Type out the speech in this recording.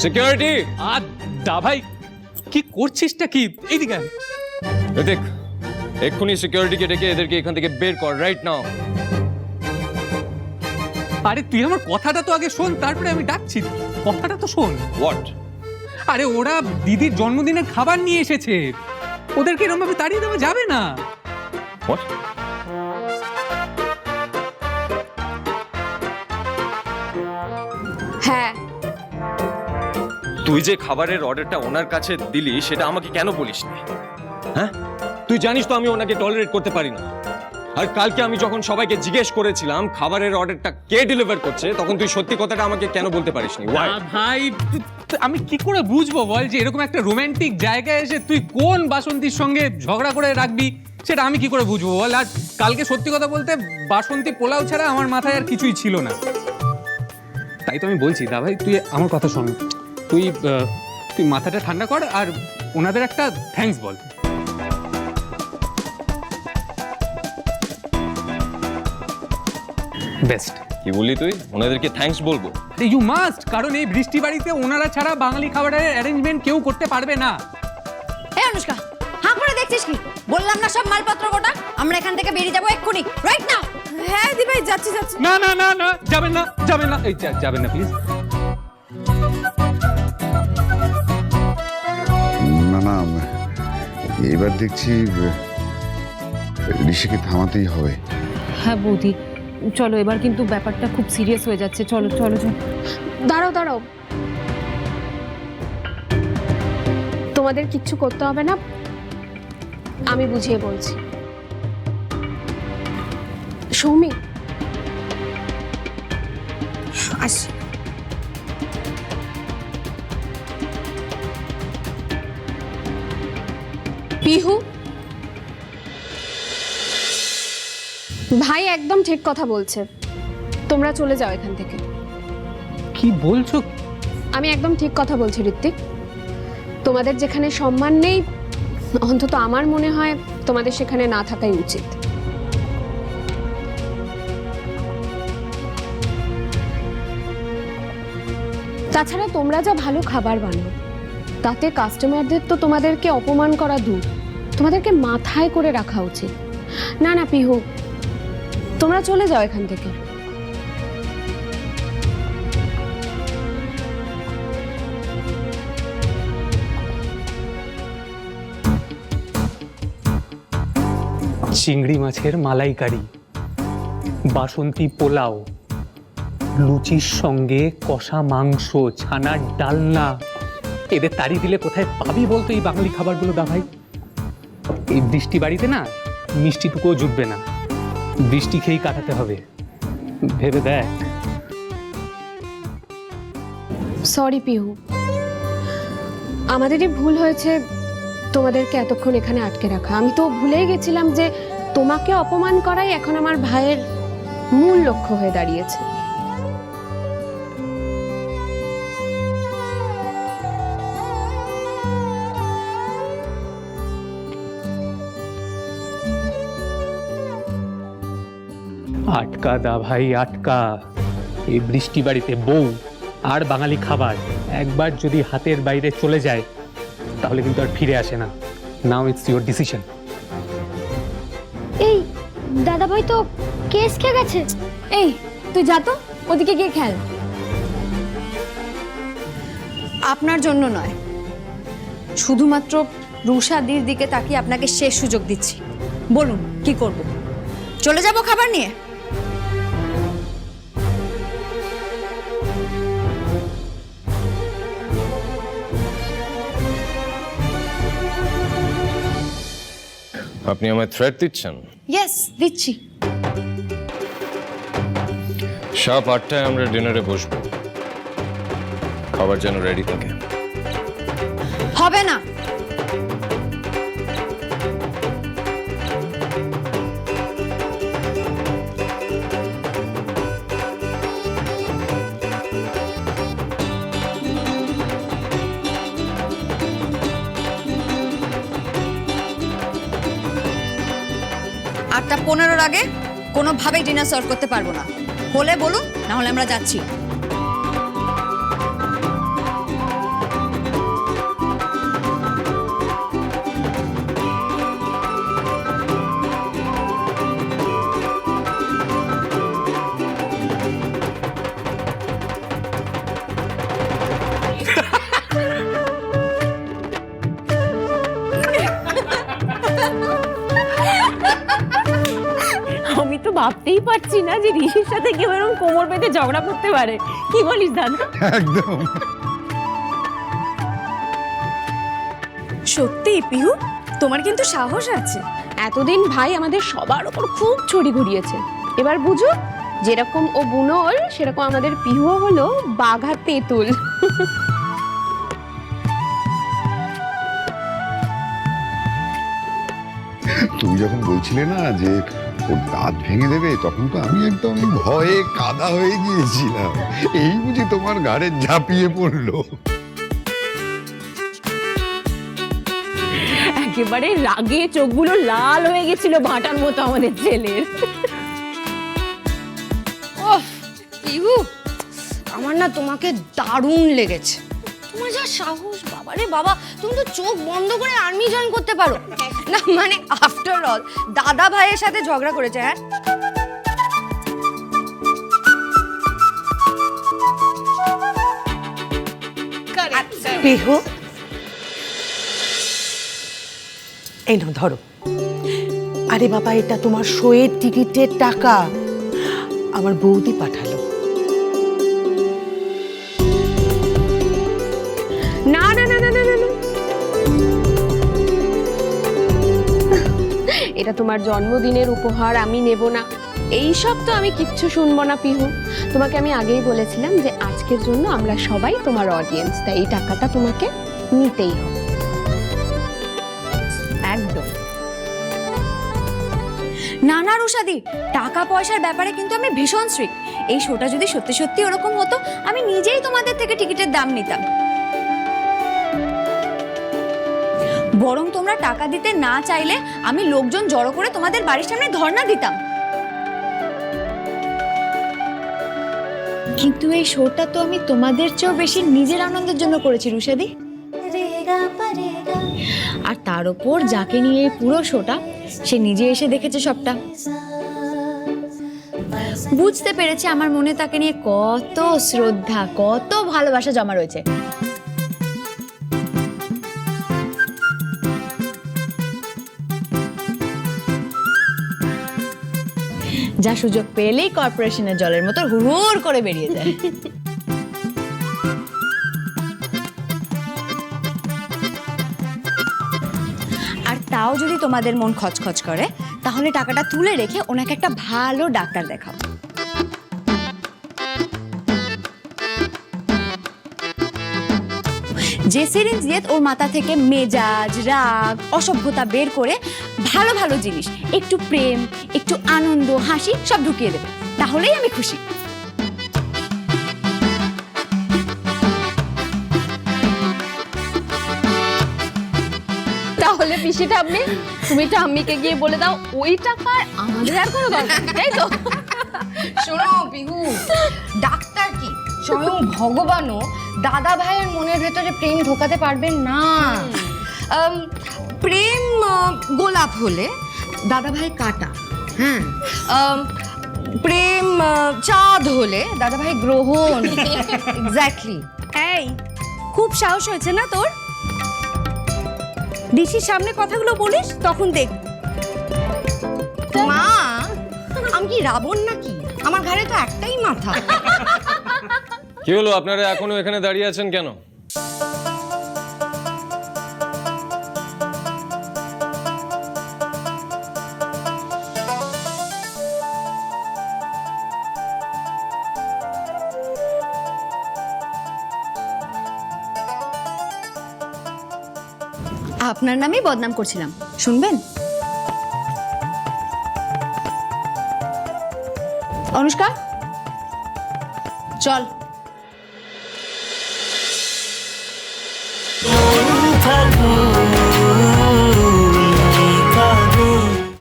Security আর দা ভাই কি করছিসটা কি? এইদিকে আয়। দেখ এক্ষুনি সিকিউরিটিকে ডেকে এদেরকে এখান থেকে বের কর রাইট নাও। আরে তুই আমার কথাটা তো আগে শোন, তারপরে আমি ডাকছি। কথাটা তো শোন। হোয়াট? আরে ওরা দিদির জন্মদিনের খাবার নিয়ে এসেছে, ওদেরকে এরকম ভাবে তাড়িয়ে দেওয়া যাবে না। হোয়াট? হ্যাঁ, তুই যে খাবারের অর্ডারটা ওনার কাছে দিলি সেটা আমাকে কেন বলিসনি? হ্যাঁ, তুই জানিস তো আমি ওনাকে টলারেট করতে পারি না। আর কালকে আমি যখন সবাইকে জিজ্ঞেস করেছিলাম খাবারের অর্ডারটা কে ডেলিভার করছে, তখন তুই সত্যি কথাটা আমাকে কেন বলতে পারিসনি? Why? না ভাই, আমি কি করে বুঝবো বল যে এরকম একটা রোমান্টিক জায়গায় এসে তুই কোন বাসন্তীর সঙ্গে ঝগড়া করে রাখবি, সেটা আমি কি করে বুঝবো বল? আর কালকে সত্যি কথা বলতে বাসন্তী পোলাও ছাড়া আমার মাথায় আর কিছুই ছিল না। তাই তো আমি বলছি দা ভাই, তুই আমার কথা শোন। তুই মাথাটা ঠান্ডা কর আর ওনাদের একটা থ্যাঙ্কস বল। বেস্ট। কি বললি তুই? ওনাদেরকে থ্যাঙ্কস বলবো? ইউ মাস্ট, কারণ এই বৃষ্টি বাড়িতে ওনারা ছাড়া বাঙালি খাবারের অ্যারেঞ্জমেন্ট কেউ করতে পারবে না। এই অনুষ্কা, হাঁ করে দেখছিস কি? বললাম না সব মালপত্র গোটা, আমরা এখান থেকে বেরিয়ে যাবো এক্ষুনি, রাইট নাও। হ্যাঁ দি ভাই, যাচ্ছি যাচ্ছি। না না না না, যাবেন না, যাবেন না, এই যাবেন না প্লিজ। না না, এবার দেখছি ঋষিকে থামাতেই হবে। হ্যাঁ বৌদি, চলো এবার কিন্তু ব্যাপারটা খুব সিরিয়াস হয়ে যাচ্ছে। চলো চলো চলো। দাঁড়াও দাঁড়াও, তোমাদের কিচ্ছু করতে হবে না, আমি বুঝিয়ে বলছি। সৌমি, আসি। পিহু, ভাই একদম ঠিক কথা বলছে, তোমরা চলে যাও এখান থেকে। কি বলছো? আমি একদম ঠিক কথা বলছি ঋত্বিক, তোমাদের যেখানে সম্মান নেই, অন্তত আমার মনে হয় তোমাদের সেখানে না থাকাই উচিত। তাছাড়া তোমরা যা ভালো খাবার বানাও, তাতে কাস্টমারদের তো তোমাদেরকে অপমান করা দূর, তোমাদেরকে মাথায় করে রাখা উচিত। না না পিহু, তোমরা চলে যাও এখান থেকে। চিংড়ি মাছের মালাইকারি, বাসন্তী পোলাও, লুচির সঙ্গে কষা মাংস, ছানার ডালনা, এদের তাড়িয়ে দিলে কোথায় পাবি বলতো এই বাঙালি খাবারগুলো দা ভাই? এই বৃষ্টি বাড়িতে না মিষ্টিটুকুও জুটবে না, বৃষ্টি খেয়েই কাটাতে হবে, ভেবে দেখ। সরি পিহু, আমাদেরই ভুল হয়েছে তোমাদেরকে এতক্ষণ এখানে আটকে রাখা। আমি তো ভুলেই গেছিলাম যে তোমাকে অপমান করাই এখন আমার ভাইয়ের মূল লক্ষ্য হয়ে দাঁড়িয়েছে। আটকা দা ভাই আটকা। এই বৃষ্টি বাড়িতে বউ আর বাঙালি খাবার একবার যদি হাতের বাইরে চলে যায় তাহলে কিন্তু আর ফিরে আসে না। Now it's your decision. এই দাদাভাই তো কেস খেয়ে গেছে। এই তুই যা তো, ওদিকে গিয়ে খেল। আপনার জন্য নয়, শুধুমাত্র রুষাদির দিকে তাকিয়ে আপনাকে শেষ সুযোগ দিচ্ছি। বলুন কি করব? চলে যাব খাবার নিয়ে? আপনি আমায় থ্রেট দিচ্ছেন? ইয়েস, দিচ্ছি। শার্প 8টায় আমরা ডিনারে বসবো, খাবার যেন রেডি থাকে। হবে না। আটটা 15-র আগে কোনোভাবেই ডিনার সার্ভ করতে পারবো না। হলে বলুন, না হলে আমরা যাচ্ছি। ভাবতেই পারছি না যে ঋষির সাথে কেউ এরকম কোমর বেঁধে ঝগড়া করতে পারে। কি বলিস দাদা? একদম। সত্যি পিহু, তোমার কিন্তু সাহস আছে। এতদিন ভাই আমাদের সবার ওপর খুব ছড়ি ঘুরিয়েছে, এবার বুঝো যেরকম ও বুনোল সেরকম আমাদের পিহু হলো বাঘা তেঁতুল। তুমি যখন বলছিলে না যে ওর দাঁত ভেঙে দেবে, তখন তো আমি একদম ভয়ে কাদা হয়ে গিয়েছিলাম। এই বুঝি তোমার ঘাড়ে ঝাঁপিয়ে পড়লো। একেবারে রাগে চোখগুলো লাল হয়ে গেছিল ভাটার মতো আমাদের ছেলের। পিহু, আমার না তোমাকে দারুণ লেগেছে। তোমার যা সাহস, বাবারে বাবা, তুমি তো চোখ বন্ধ করে আর্মি জয়েন করতে পারো না। মানে আফটার অল দাদা ভাইয়ের সাথে ঝগড়া করেছে। হ্যাঁ, পিহু, এই নাও ধরো। আরে বাবা, এটা তোমার শোয়ের টিকিটের টাকা, আমার বৌদি পাঠালো। না না না না না না না। এটা তোমার জন্মদিনের উপহার, আমি নেব না। এই সব তো আমি কিচ্ছু শুনবো না পিহু। তোমাকে আমি আগেই বলেছিলাম যে আজকের জন্য আমরা সবাই তোমার অডিয়েন্স, তাই এই টাকাটা তোমাকে নিতেই হবে। একদম না না রুশাদি, টাকা পয়সার ব্যাপারে কিন্তু আমি ভীষণ স্ট্রিক্ট। এই শোটা যদি সত্যি সত্যি ওরকম হতো, আমি নিজেই তোমাদের থেকে টিকিটের দাম নিতাম। বরং তোমরা টাকা দিতে না চাইলে আমি লোকজন জড়ো করে তোমাদের বাড়ির সামনে ধর্ণা দিতাম। কিন্তু এই শোটা তো আমি তোমাদের চেয়েও বেশি নিজের আনন্দের জন্য করেছি রুশাদি। আর তার উপর যাকে নিয়ে এই পুরো শোটা, সে নিজে এসে দেখেছে সবটা, বুঝতে পেরেছে আমার মনে তাকে নিয়ে কত শ্রদ্ধা, কত ভালোবাসা জমা রয়েছে। যা সুযোগ পেলেই কর্পোরেশনের জলের মতো হুড় করে বেরিয়ে যায়। আর তাও যদি তোমাদের মন খচখচ করে, তাহলে টাকাটা তুলে রেখে ওনাকে একটা ভালো ডাক্তার দেখাও। যে সিরিঞ্জ দিয়ে ওর মাথা থেকে মেজাজ, রাগ, অসভ্যতা বের করে ভালো ভালো জিনিস, একটু প্রেম, একটু আনন্দ, হাসি সব ঢুকিয়ে দেবে, তাহলেই আমি খুশি। তাহলে পিসি ঠাম্মি, তুমি ঠাম্মিকে গিয়ে বলে দাও ওই টাকার আমাদের আর কোনো দরকার নেই, তাই তো? শোনো পিহু, ডাক্তার কি স্বয়ং ভগবানও দাদা ভাইয়ের মনের ভেতরে প্রেম ঢোকাতে পারবেন না। প্রেম গোলাপ হলে দাদা ভাই কাটা, হ্যাঁ। প্রেম চাঁদ হলে দাদা ভাই গ্রহণ। এক্স্যাক্টলি। এই খুব সাহস হয়েছে না তোর? ডিসির সামনে কথাগুলো বলিস, তখন দেখ। মা, আমি কি রাবণ নাকি? আমার ঘাড়ে তো একটাই মাথা। কি হলো, আপনারা এখনো এখানে দাঁড়িয়ে আছেন কেন? আপনার নামেই বদনাম করছিলাম, শুনবেন? অনুষ্কা, চল।